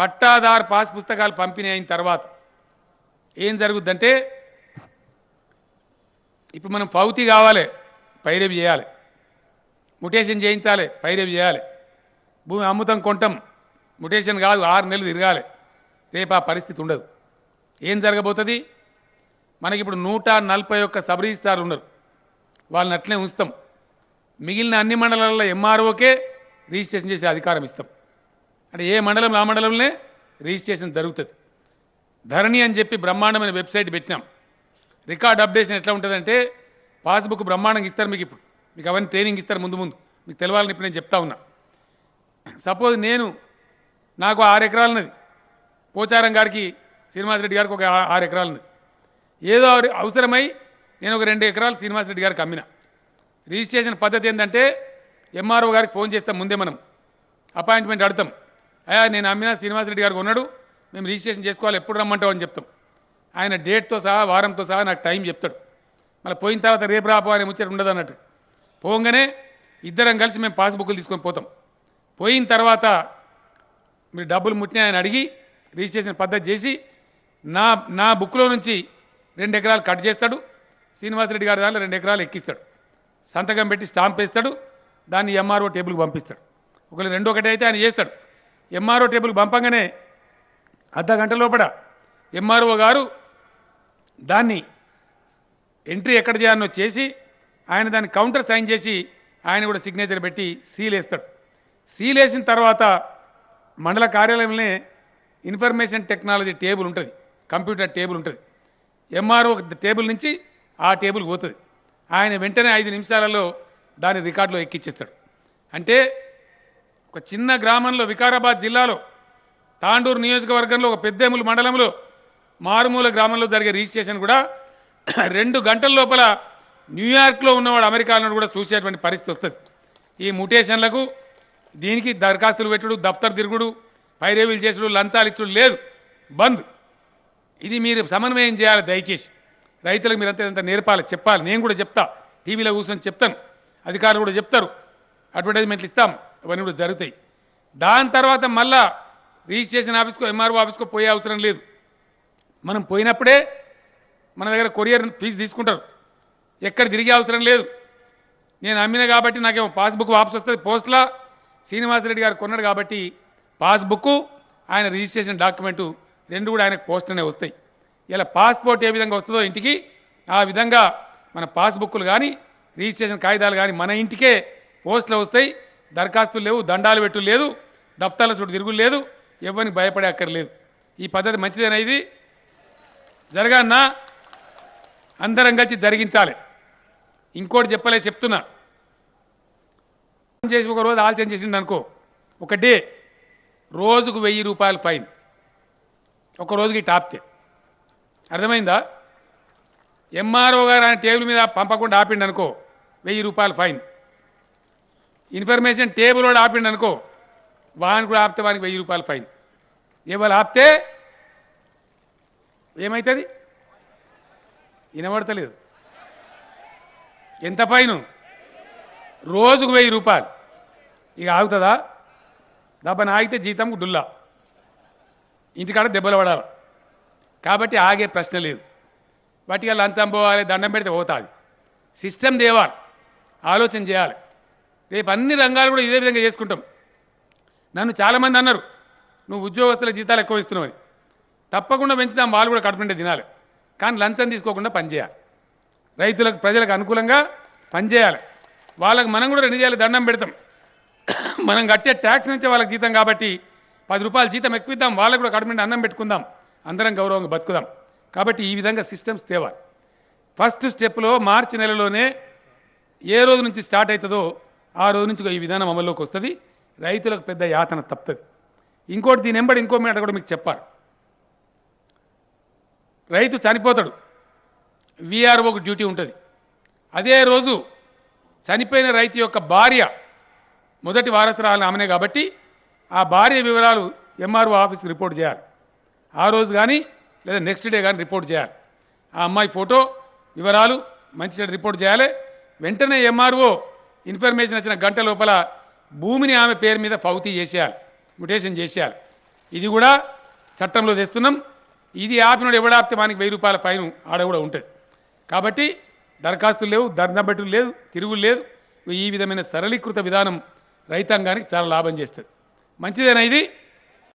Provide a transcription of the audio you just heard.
పట్టాదారు పాస్ పుస్తకాలు పంపిణీ అయిన తర్వాత ఏం జరుగుద్దంటే ఇప్పుడు మనం పౌతి కావాలి, పైరవి చేయాలి, ముటేషన్ చేయించాలి, పైరవి చేయాలి, భూమి అమ్ముతాం కొంటాం, ముటేషన్ కాదు 6 నెలలు తిరగాలి. రేపు ఆ పరిస్థితి ఉండదు. ఏం జరగబోతుంది? మనకిప్పుడు 141 సబ్ రిజిస్ట్రార్లు ఉన్నారు, వాళ్ళని అట్లే ఉంచుతాం. మిగిలిన అన్ని మండలాల్లో ఎంఆర్ఓకే రిజిస్ట్రేషన్ చేసే అధికారం ఇస్తాం. అంటే ఏ మండలం ఆ మండలంలోనే రిజిస్ట్రేషన్ జరుగుతుంది. ధరణి అని చెప్పి బ్రహ్మాండమైన వెబ్సైట్ పెట్టినాం. రికార్డ్ అప్డేషన్ ఎట్లా ఉంటుందంటే పాస్బుక్ బ్రహ్మాండంగా ఇస్తారు మీకు అవన్నీ ట్రైనింగ్ ఇస్తారు ముందు మీకు తెలవాలని ఇప్పుడు నేను చెప్తా ఉన్నా. సపోజ్ నాకు 6 ఎకరాలు ఉన్నది, పోచారం గారికి శ్రీనివాసరెడ్డి గారికి ఒక 6 ఎకరాలు ఉన్నది. ఏదో అవసరమై నేను ఒక 2 ఎకరాలు శ్రీనివాసరెడ్డి గారికి అమ్మిన. రిజిస్ట్రేషన్ పద్ధతి ఏంటంటే ఎంఆర్ఓ గారికి ఫోన్ చేస్తాం, ముందే మనం అపాయింట్మెంట్ అడుగుతాం. అయ్యా నేను అమ్మిన శ్రీనివాసరెడ్డి గారికి ఉన్నాడు, మేము రిజిస్ట్రేషన్ చేసుకోవాలి, ఎప్పుడు రమ్మంటావు అని చెప్తాం. ఆయన డేట్తో సహా వారంతో సహా నాకు టైం చెప్తాడు. మళ్ళీ పోయిన తర్వాత రేపు రాపో అనే ముచ్చట ఉండదు అన్నట్టు. పోగానే ఇద్దరం కలిసి మేము పాస్బుక్లు తీసుకొని పోతాం. పోయిన తర్వాత మీరు డబ్బులు ముట్టినా ఆయన అడిగి రిజిస్ట్రేషన్ పద్ధతి చేసి నా బుక్లో నుంచి 2 ఎకరాలు కట్ చేస్తాడు. శ్రీనివాసరెడ్డి గారి దాంట్లో 2 ఎకరాలు ఎక్కిస్తాడు, సంతకం పెట్టి స్టాంప్ వేస్తాడు, దాన్ని ఎంఆర్ఓ టేబుల్కి పంపిస్తాడు. ఒకవేళ 2 ఒకటి అయితే ఆయన చేస్తాడు. ఎంఆర్ఓ టేబుల్కి పంపంగానే అర్ధ గంట లోపల ఎంఆర్ఓ గారు దాన్ని ఎంట్రీ ఎక్కడ చేయాలనో చేసి ఆయన దాన్ని కౌంటర్ సైన్ చేసి ఆయన కూడా సిగ్నేచర్ పెట్టి సీల్ వేస్తాడు. సీల్ వేసిన తర్వాత మండల కార్యాలయంలోనే ఇన్ఫర్మేషన్ టెక్నాలజీ టేబుల్ ఉంటుంది, కంప్యూటర్ టేబుల్ ఉంటుంది. ఎంఆర్ఓ టేబుల్ నుంచి ఆ టేబుల్కి పోతుంది. ఆయన వెంటనే 5 నిమిషాలలో దాన్ని రికార్డులో ఎక్కిచ్చేస్తాడు. అంటే ఒక చిన్న గ్రామంలో వికారాబాద్ జిల్లాలో తాండూరు నియోజకవర్గంలో ఒక పెద్దేములు మండలంలో మారుమూల గ్రామంలో జరిగే రిజిస్ట్రేషన్ కూడా 2 గంటల లోపల న్యూయార్క్లో ఉన్నవాడు అమెరికాలో కూడా చూసేటువంటి పరిస్థితి వస్తుంది. ఈ ముటేషన్లకు దీనికి దరఖాస్తులు పెట్టుడు, దఫ్తర్ తిరుగుడు, పైరేవీలు చేసుడు, లంచాలు ఇచ్చుడు లేదు, బంద్. ఇది మీరు సమన్వయం చేయాలి దయచేసి. రైతులకు మీరు అంతా నేర్పాలి, చెప్పాలి. నేను కూడా చెప్తా, టీవీలో కూర్చొని చెప్తాను, అధికారులు కూడా చెప్తారు, అడ్వర్టైజ్మెంట్లు ఇస్తాం, అవన్నీ కూడా జరుగుతాయి. దాని తర్వాత మళ్ళా రిజిస్ట్రేషన్ ఆఫీస్కో ఎంఆర్ఓ ఆఫీస్కో పోయే అవసరం లేదు. మనం పోయినప్పుడే మన దగ్గర కొరియర్ ఫీజు తీసుకుంటారు, ఎక్కడ తిరిగే అవసరం లేదు. నేను అమ్మిన కాబట్టి నాకేమో పాస్బుక్ వాపసు వస్తుంది. పోస్ట్లా శ్రీనివాసరెడ్డి గారు కొన్నాడు కాబట్టి పాస్బుక్, ఆయన రిజిస్ట్రేషన్ డాక్యుమెంటు 2 కూడా ఆయనకు పోస్ట్లోనే వస్తాయి. ఇలా పాస్పోర్ట్ ఏ విధంగా వస్తుందో ఇంటికి, ఆ విధంగా మన పాస్బుక్లు కానీ రిజిస్ట్రేషన్ కాగితాలు కానీ మన ఇంటికే పోస్టులో వస్తాయి. దరఖాస్తులు లేవు, దండాలు పెట్టు లేదు, దఫ్తర్ల చుట్టూ తిరుగులు లేదు, ఎవరిని భయపడే అక్కర్లేదు. ఈ పద్ధతి మంచిదేనా? ఇది జరగాలన్నా అందరం కలిసి జరిగించాలి. ఇంకోటి చెప్తున్నా, చేసి ఒక రోజు ఆలోచన చేసిండు అనుకో, ఒక డే రోజుకు 1000 రూపాయలు ఫైన్, ఒక రోజుకి టాప్తే. అర్థమైందా? ఎంఆర్ఓ గారు ఆయన టేబుల్ మీద పంపకుండా ఆపిండు అనుకో 1000 రూపాయలు ఫైన్. ఇన్ఫర్మేషన్ టేబుల్ కూడా ఆపిండు అనుకో, వాహన్ కూడా ఆపితే వానికి 1000 రూపాయలు ఫైన్. ఎవరు ఆపితే ఏమవుతుంది? వినబడతలేదు. ఎంత ఫైను? రోజుకు 1000 రూపాయలు. ఇక ఆగుతుందా? దెబ్బని ఆగితే జీతం డుల్లా, ఇంటికాడ దెబ్బలు పడాలి. కాబట్టి ఆగే ప్రశ్న లేదు. వాటికి లంచం పోవాలి, దండం పెడితే పోతుంది. సిస్టమ్ దేవాలి, ఆలోచన చేయాలి. రేపు అన్ని రంగాలు కూడా ఇదే విధంగా చేసుకుంటాం. నన్ను చాలామంది అన్నారు, నువ్వు ఉద్యోగస్తుల జీతాలు ఎక్కువ ఇస్తున్నావు. తప్పకుండా పెంచుతాం, వాళ్ళు కూడా కడుపుంటే తినాలి. కానీ లంచం తీసుకోకుండా పనిచేయాలి, రైతులకు ప్రజలకు అనుకూలంగా పనిచేయాలి. వాళ్ళకి మనం కూడా 2 చేయాలి, దండం పెడతాం. మనం కట్టే ట్యాక్స్ నుంచే వాళ్ళకి జీతం కాబట్టి 10 రూపాయలు జీతం ఎక్కువ ఇద్దాం, వాళ్ళకు కూడా కడుపుంటే అన్నం పెట్టుకుందాం, అందరం గౌరవంగా బతుకుదాం. కాబట్టి ఈ విధంగా సిస్టమ్స్ తేవాలి. ఫస్ట్ స్టెప్లో మార్చి నెలలోనే ఏ రోజు నుంచి స్టార్ట్ అవుతుందో ఆ రోజు నుంచి ఈ విధానం అమల్లోకి వస్తుంది. రైతులకు పెద్ద యాతన తప్పుతుంది. ఇంకోటి దీని వెంబడి ఇంకో మాట కూడా మీకు చెప్పాలి. రైతు చనిపోతాడు, విఆర్ఓకు డ్యూటీ ఉంటుంది. అదే రోజు చనిపోయిన రైతు యొక్క భార్య మొదటి వారసురాలు ఆమెనే కాబట్టి ఆ భార్య వివరాలు ఎంఆర్ఓ ఆఫీస్కి రిపోర్ట్ చేయాలి. ఆ రోజు కానీ లేదా నెక్స్ట్ డే కానీ రిపోర్ట్ చేయాలి. ఆ అమ్మాయి ఫోటో వివరాలు మంచి రిపోర్ట్ చేయాలి. వెంటనే ఎంఆర్ఓ ఇన్ఫర్మేషన్ వచ్చిన గంట లోపల భూమిని ఆమె పేరు మీద పౌతీ చేసేయాలి, మ్యుటేషన్ చేసేయాలి. ఇది కూడా చట్టంలో తెస్తున్నాం. ఇది ఆపినోడు ఎవడాపితే మనకి 1000 రూపాయల ఫైన్ ఆడ కూడా ఉంటుంది. కాబట్టి దరఖాస్తులు లేవు, దండబెట్టులు లేదు, తిరుగులు లేదు. ఈ విధమైన సరళీకృత విధానం రైతాంగానికి చాలా లాభం చేస్తుంది. మంచిదేనా ఇది?